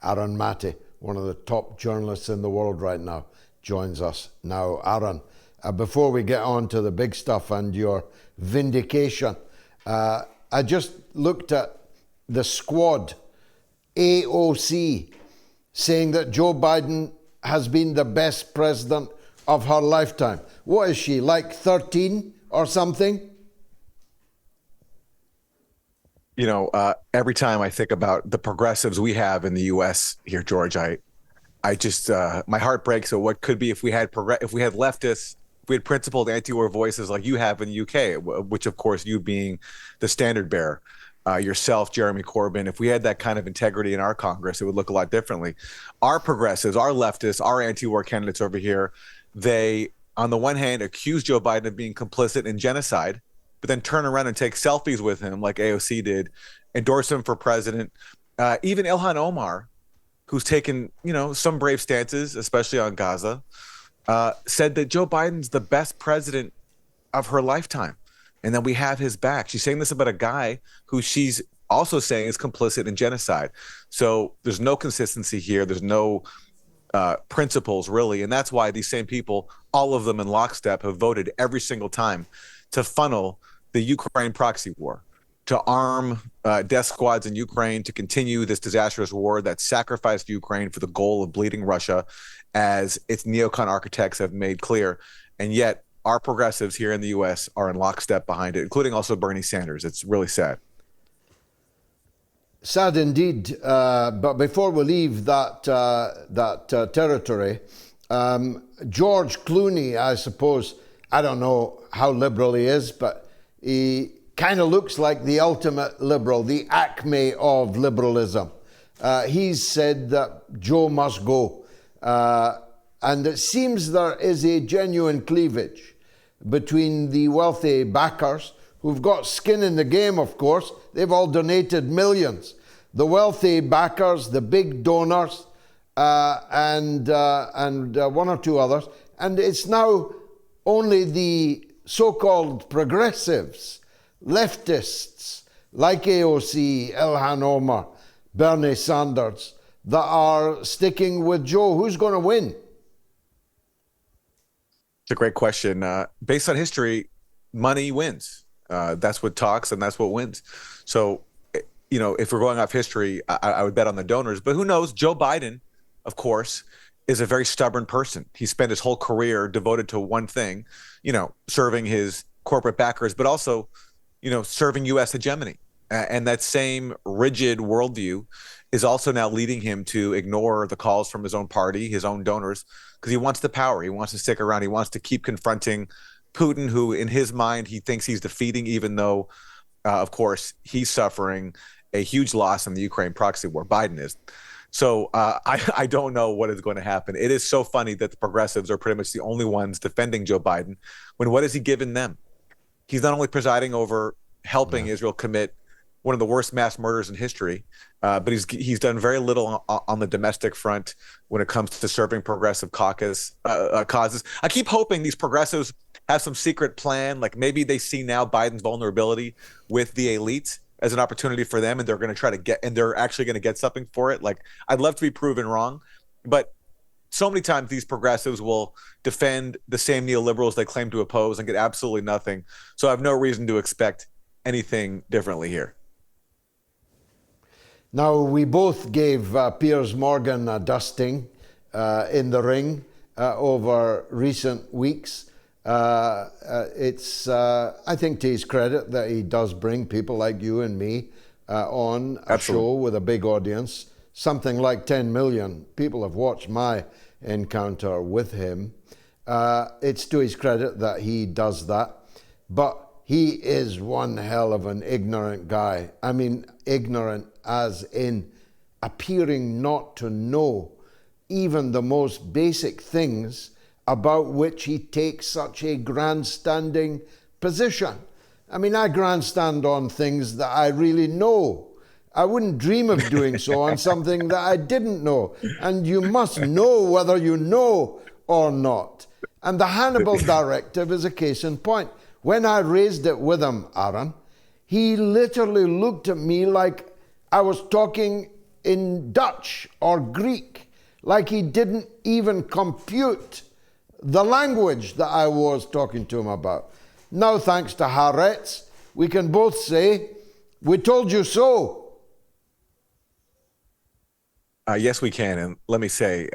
Aaron Maté, one of the top journalists in the world right now, joins us now. Aaron, before we get on to the big stuff and your vindication, I just looked at the Squad, AOC, saying that Joe Biden has been the best president of her lifetime. What is she, like 13 or something? You know, every time I think about the progressives we have in the U.S. here, George, I just my heart breaks at what could be if we had leftists, if we had principled anti-war voices like you have in the U.K., which of course you being the standard bearer, yourself, Jeremy Corbyn. If we had that kind of integrity in our Congress, it would look a lot differently. Our progressives, our leftists, our anti-war candidates over here, they on the one hand accuse Joe Biden of being complicit in genocide, but then turn around and take selfies with him like AOC did, endorse him for president. Even Ilhan Omar, who's taken, some brave stances, especially on Gaza, said that Joe Biden's the best president of her lifetime. And then we have his back. She's saying this about a guy who she's also saying is complicit in genocide. So there's no consistency here. There's no principles, really. And that's why these same people, all of them in lockstep, have voted every single time to funnel the Ukraine proxy war, to arm death squads in Ukraine, to continue this disastrous war that sacrificed Ukraine for the goal of bleeding Russia, as its neocon architects have made clear. And yet our progressives here in the U.S. are in lockstep behind it, including also Bernie Sanders. It's really sad. Sad indeed. But before we leave that territory, George Clooney, I suppose, I don't know how liberal he is, but he kind of looks like the ultimate liberal, the acme of liberalism. He's said that Joe must go. And it seems there is a genuine cleavage between the wealthy backers who've got skin in the game, of course. They've all donated millions. The wealthy backers, the big donors, and one or two others. And it's now only the so-called progressives, leftists, like AOC, Ilhan Omar, Bernie Sanders, that are sticking with Joe. Who's going to win? It's a great question. Based on history, money wins. That's what talks and that's what wins. So, if we're going off history, I would bet on the donors. But who knows? Joe Biden, of course, is a very stubborn person. He spent his whole career devoted to one thing, serving his corporate backers, but also, serving U.S. hegemony. And that same rigid worldview is also now leading him to ignore the calls from his own party, his own donors, because he wants the power. He wants to stick around. He wants to keep confronting Putin, who in his mind, he thinks he's defeating, even though, of course, he's suffering a huge loss in the Ukraine proxy war. Biden is. So I don't know what is going to happen. It is so funny that the progressives are pretty much the only ones defending Joe Biden, when what has he given them? He's not only presiding over helping Israel commit one of the worst mass murders in history, but he's done very little on the domestic front when it comes to serving progressive causes. I keep hoping these progressives have some secret plan, like maybe they see now Biden's vulnerability with the elite as an opportunity for them, and they're going to try to get, and they're actually going to get something for it. Like, I'd love to be proven wrong, but so many times these progressives will defend the same neoliberals they claim to oppose and get absolutely nothing. So I have no reason to expect anything differently here. Now, we both gave Piers Morgan a dusting in the ring over recent weeks. It's, I think, to his credit that he does bring people like you and me on a show with a big audience. Something like 10 million people have watched my encounter with him. It's to his credit that he does that. But he is one hell of an ignorant guy. I mean, ignorant as in appearing not to know even the most basic things about which he takes such a grandstanding position. I mean, I grandstand on things that I really know. I wouldn't dream of doing so on something that I didn't know. And you must know whether you know or not. And the Hannibal Directive is a case in point. When I raised it with him, Aaron, he literally looked at me like I was talking in Dutch or Greek, like he didn't even compute the language that I was talking to him about. Now, thanks to Haaretz, we can both say, we told you so. Yes, we can. And let me say,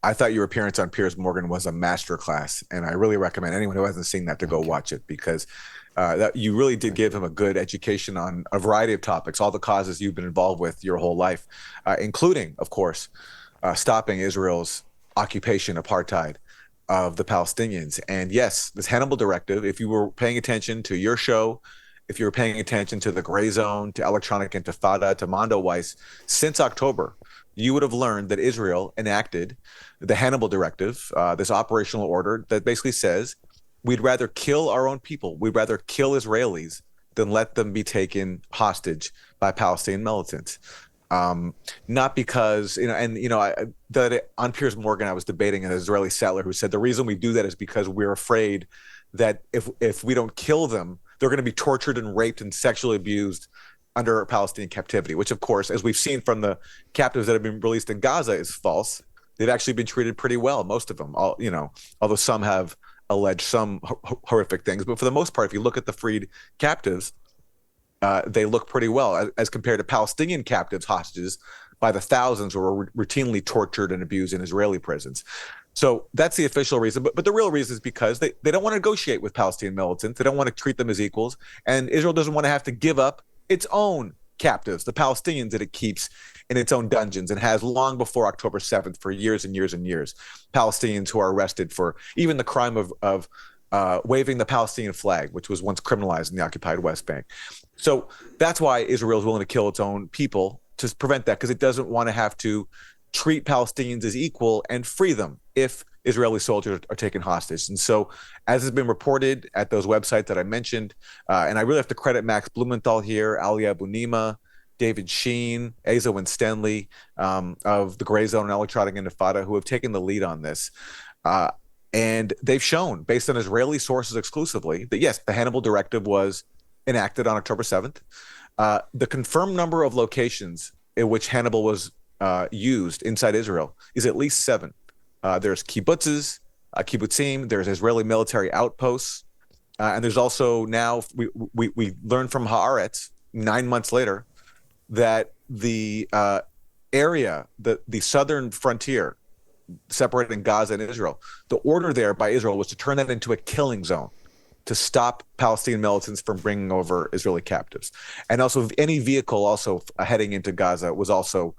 I thought your appearance on Piers Morgan was a masterclass, and I really recommend anyone who hasn't seen that to go watch it, because that you really did give him a good education on a variety of topics, all the causes you've been involved with your whole life, including, of course, stopping Israel's occupation, apartheid of the Palestinians. And yes, this Hannibal Directive, if you were paying attention to your show, if you were paying attention to the Gray Zone, to Electronic Intifada, to Mondo Weiss, since October, you would have learned that Israel enacted the Hannibal Directive, this operational order that basically says we'd rather kill our own people, we'd rather kill Israelis than let them be taken hostage by Palestinian militants. Not because, on Piers Morgan, I was debating an Israeli settler who said the reason we do that is because we're afraid that if we don't kill them, they're going to be tortured and raped and sexually abused under Palestinian captivity, which, of course, as we've seen from the captives that have been released in Gaza, is false. They've actually been treated pretty well, most of them, although some have alleged some horrific things. But for the most part, if you look at the freed captives, they look pretty well as compared to Palestinian captives, hostages by the thousands who were routinely tortured and abused in Israeli prisons. So that's the official reason. But the real reason is because they don't want to negotiate with Palestinian militants. They don't want to treat them as equals. And Israel doesn't want to have to give up its own captives, the Palestinians that it keeps in its own dungeons and has long before October 7th for years and years and years. Palestinians who are arrested for even the crime of waving the Palestinian flag, which was once criminalized in the occupied West Bank. So that's why Israel is willing to kill its own people to prevent that, because it doesn't want to have to treat Palestinians as equal and free them if Israeli soldiers are taken hostage. And so, as has been reported at those websites that I mentioned, and I really have to credit Max Blumenthal here, Ali Abunimah, David Sheen, Asa Winstanley of the Gray Zone and Electronic Intifada, who have taken the lead on this. And they've shown, based on Israeli sources exclusively, that yes, the Hannibal Directive was enacted on October 7th. The confirmed number of locations in which Hannibal was used inside Israel is at least 7. There's kibbutzes, kibbutzim, there's Israeli military outposts, and there's also now, we learned from Haaretz 9 months later that the area, the southern frontier separating Gaza and Israel, the order there by Israel was to turn that into a killing zone to stop Palestinian militants from bringing over Israeli captives. And also any vehicle also heading into Gaza was also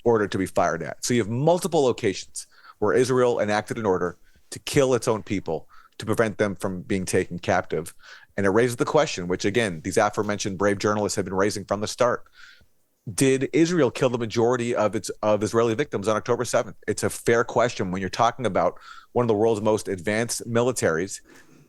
ordered to be fired at. So you have multiple locations where Israel enacted an order to kill its own people to prevent them from being taken captive. And it raises the question, which again, these aforementioned brave journalists have been raising from the start. Did Israel kill the majority of Israeli victims on October 7th? It's a fair question when you're talking about one of the world's most advanced militaries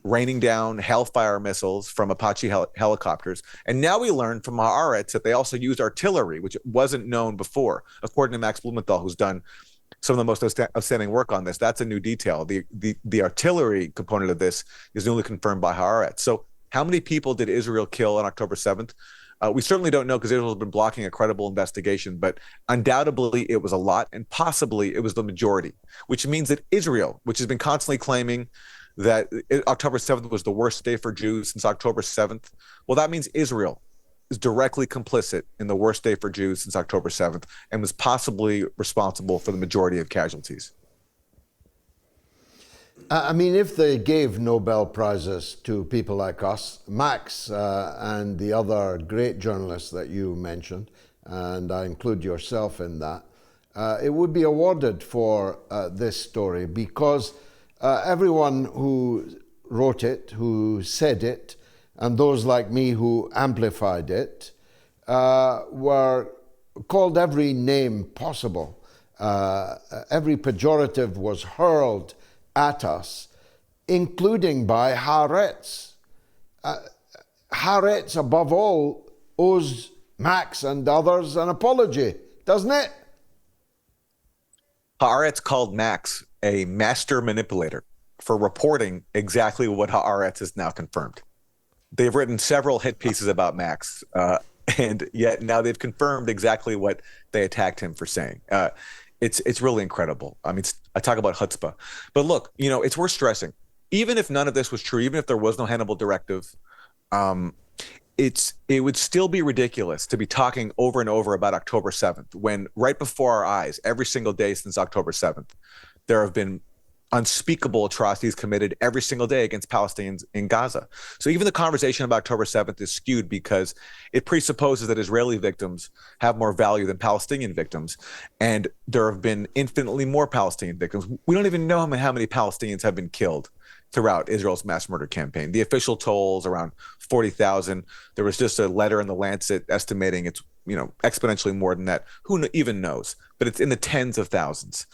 raining down Hellfire missiles from Apache helicopters. And now we learn from Haaretz that they also used artillery, which wasn't known before, according to Max Blumenthal, who's done some of the most outstanding work on this. That's a new detail. The artillery component of this is newly confirmed by Haaretz. So how many people did Israel kill on October 7th? We certainly don't know, because Israel has been blocking a credible investigation, but undoubtedly it was a lot, and possibly it was the majority, which means that Israel, which has been constantly claiming that October 7th was the worst day for Jews since October 7th, well, that means Israel is directly complicit in the worst day for Jews since October 7th and was possibly responsible for the majority of casualties. I mean, if they gave Nobel Prizes to people like us, Max and the other great journalists that you mentioned, and I include yourself in that, it would be awarded for this story, because everyone who wrote it, who said it, and those like me who amplified it, were called every name possible. Every pejorative was hurled at us, including by Haaretz. Haaretz, above all, owes Max and others an apology, doesn't it? Haaretz called Max a master manipulator for reporting exactly what Haaretz has now confirmed. They've written several hit pieces about Max, And yet now they've confirmed exactly what they attacked him for saying. It's really incredible. I mean, I talk about chutzpah. But look, it's worth stressing. Even if none of this was true, even if there was no Hannibal directive, um, it would still be ridiculous to be talking over and over about October 7th when right before our eyes, every single day since October 7th, there have been unspeakable atrocities committed every single day against Palestinians in Gaza. So even the conversation about October 7th is skewed because it presupposes that Israeli victims have more value than Palestinian victims. And there have been infinitely more Palestinian victims. We don't even know how many Palestinians have been killed throughout Israel's mass murder campaign. The official toll is around 40,000. There was just a letter in the Lancet estimating it's exponentially more than that. Who even knows? But it's in the tens of thousands.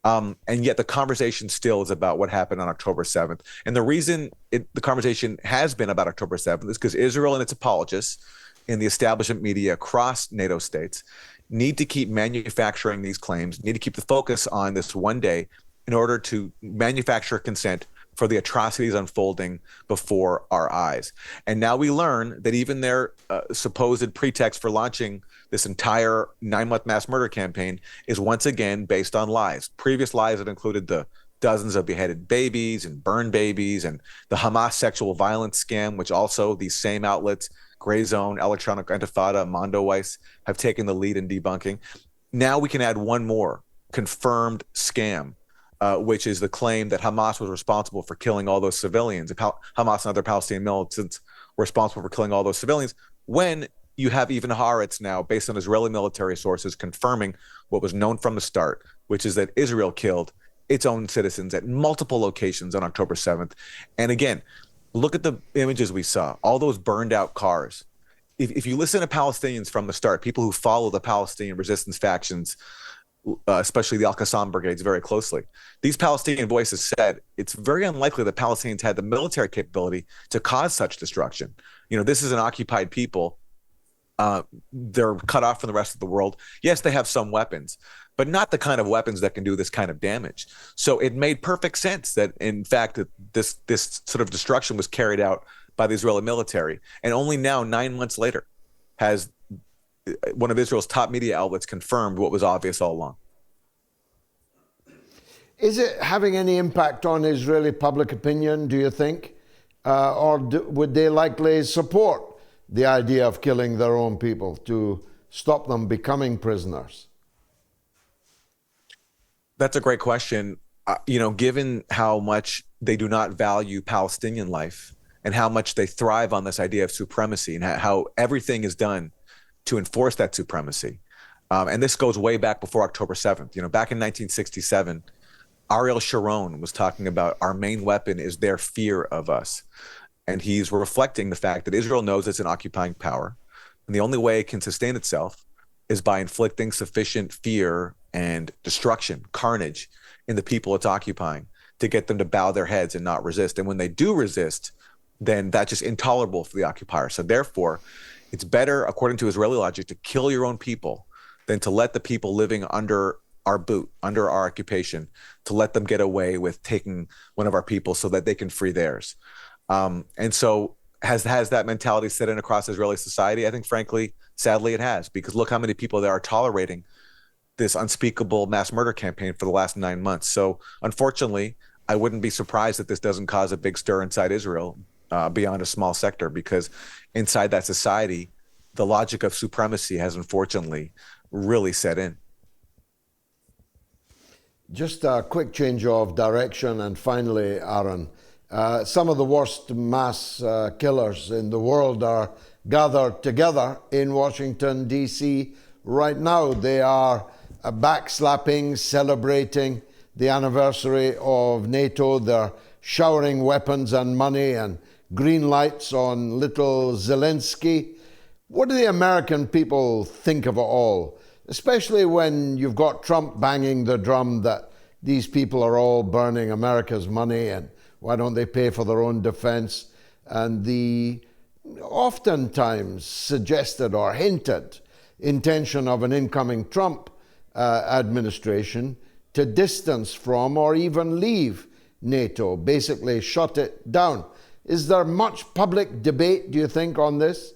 And yet the conversation still is about what happened on October 7th. And the reason the conversation has been about October 7th is because Israel and its apologists in the establishment media across NATO states need to keep manufacturing these claims, need to keep the focus on this one day in order to manufacture consent for the atrocities unfolding before our eyes. And now we learn that even their supposed pretext for launching this entire 9-month mass murder campaign is once again based on lies. Previous lies that included the dozens of beheaded babies and burned babies and the Hamas sexual violence scam, which also these same outlets, Gray Zone, Electronic Intifada, Mondo Weiss, have taken the lead in debunking. Now we can add one more confirmed scam, which is the claim that Hamas was responsible for killing all those civilians. Hamas and other Palestinian militants were responsible for killing all those civilians, when you have even Haaretz now, based on Israeli military sources, confirming what was known from the start, which is that Israel killed its own citizens at multiple locations on October 7th. And again, look at the images we saw, all those burned out cars. If you listen to Palestinians from the start, people who follow the Palestinian resistance factions, especially the Al-Qassam brigades, very closely, these Palestinian voices said it's very unlikely that Palestinians had the military capability to cause such destruction. This is an occupied people. They're cut off from the rest of the world. Yes, they have some weapons, but not the kind of weapons that can do this kind of damage. So it made perfect sense that, in fact, this sort of destruction was carried out by the Israeli military. And only now, 9 months later, has one of Israel's top media outlets confirmed what was obvious all along. Is it having any impact on Israeli public opinion, do you think? Would they likely support the idea of killing their own people to stop them becoming prisoners? That's a great question. Given how much they do not value Palestinian life and how much they thrive on this idea of supremacy and how everything is done to enforce that supremacy. And this goes way back before October 7th. Back in 1967, Ariel Sharon was talking about our main weapon is their fear of us. And he's reflecting the fact that Israel knows it's an occupying power. And the only way it can sustain itself is by inflicting sufficient fear and destruction, carnage in the people it's occupying to get them to bow their heads and not resist. And when they do resist, then that's just intolerable for the occupier. So therefore, it's better, according to Israeli logic, to kill your own people than to let the people living under our boot, under our occupation, to let them get away with taking one of our people so that they can free theirs. And so has that mentality set in across Israeli society? I think, frankly, sadly, it has, because look how many people there are tolerating this unspeakable mass murder campaign for the last 9 months. So unfortunately, I wouldn't be surprised that this doesn't cause a big stir inside Israel beyond a small sector, because inside that society, the logic of supremacy has unfortunately really set in. Just a quick change of direction, and finally, Aaron, some of the worst mass killers in the world are gathered together in Washington, D.C. right now. They are backslapping, celebrating the anniversary of NATO. They're showering weapons and money and green lights on little Zelensky. What do the American people think of it all? Especially when you've got Trump banging the drum that these people are all burning America's money and why don't they pay for their own defense? And the oftentimes suggested or hinted intention of an incoming Trump administration to distance from or even leave NATO, basically shut it down. Is there much public debate, do you think, on this?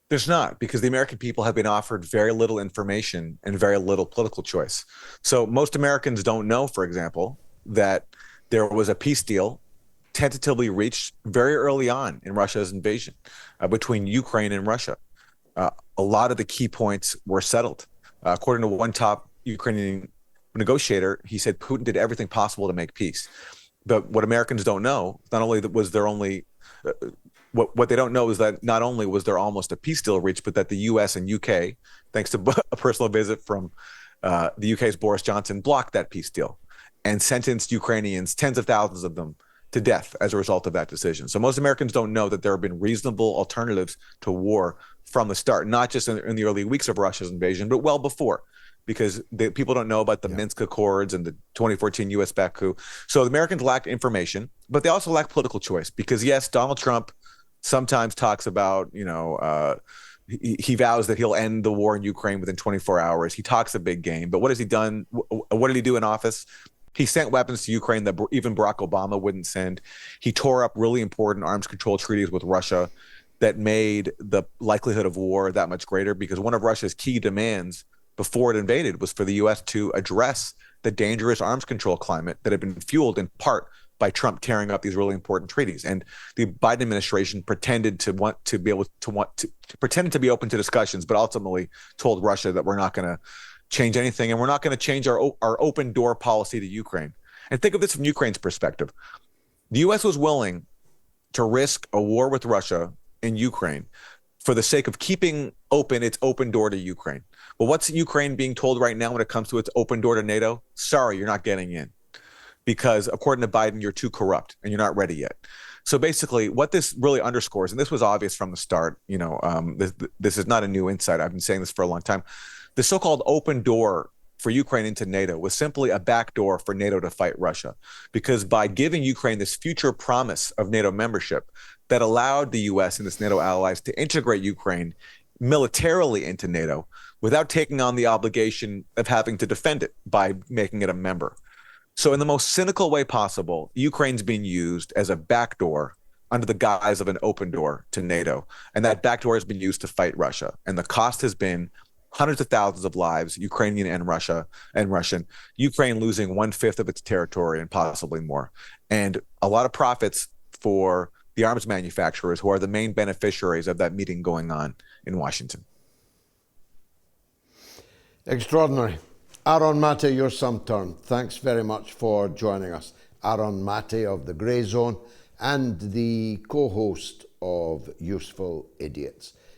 There's not, because the American people have been offered very little information and very little political choice. So most Americans don't know, for example, that there was a peace deal tentatively reached very early on in Russia's invasion between Ukraine and Russia. A lot of the key points were settled. According to one top Ukrainian negotiator, he said Putin did everything possible to make peace. But what Americans don't know, not only was there only what they don't know is that not only was there almost a peace deal reached, but that the U.S. and U.K., thanks to a personal visit from the U.K.'s Boris Johnson, blocked that peace deal and sentenced Ukrainians, tens of thousands of them, to death as a result of that decision. So most Americans don't know that there have been reasonable alternatives to war from the start, not just in the early weeks of Russia's invasion, but well before, because people don't know about the Minsk Accords and the 2014 U.S. backed coup. So the Americans lack information, but they also lack political choice because, yes, Donald Trump sometimes talks about, he vows that he'll end the war in Ukraine within 24 hours. He talks a big game, but what has he done? What did he do in office? He sent weapons to Ukraine that even Barack Obama wouldn't send. He tore up really important arms control treaties with Russia that made the likelihood of war that much greater, because one of Russia's key demands before it invaded was for the U.S. to address the dangerous arms control climate that had been fueled in part by Trump tearing up these really important treaties. And the Biden administration pretended to pretended to be open to discussions, but ultimately told Russia that we're not going to change anything and we're not going to change our open door policy to Ukraine. And think of this from Ukraine's perspective. The U.S. was willing to risk a war with Russia in Ukraine for the sake of keeping open its open door to Ukraine. Well, what's Ukraine being told right now when it comes to its open door to NATO? Sorry, you're not getting in, because according to Biden, you're too corrupt and you're not ready yet. So basically, what this really underscores, and this was obvious from the start, this is not a new insight. I've been saying this for a long time. The so-called open door for Ukraine into NATO was simply a backdoor for NATO to fight Russia, because by giving Ukraine this future promise of NATO membership that allowed the U.S. and its NATO allies to integrate Ukraine militarily into NATO without taking on the obligation of having to defend it by making it a member. So in the most cynical way possible, Ukraine's being used as a backdoor under the guise of an open door to NATO. And that backdoor has been used to fight Russia. And the cost has been hundreds of thousands of lives, Ukrainian and Russian, Ukraine losing 1/5 of its territory and possibly more. And a lot of profits for the arms manufacturers who are the main beneficiaries of that meeting going on in Washington. Extraordinary. Aaron Maté, your some turn. Thanks very much for joining us. Aaron Maté of The Grey Zone and the co-host of Useful Idiots.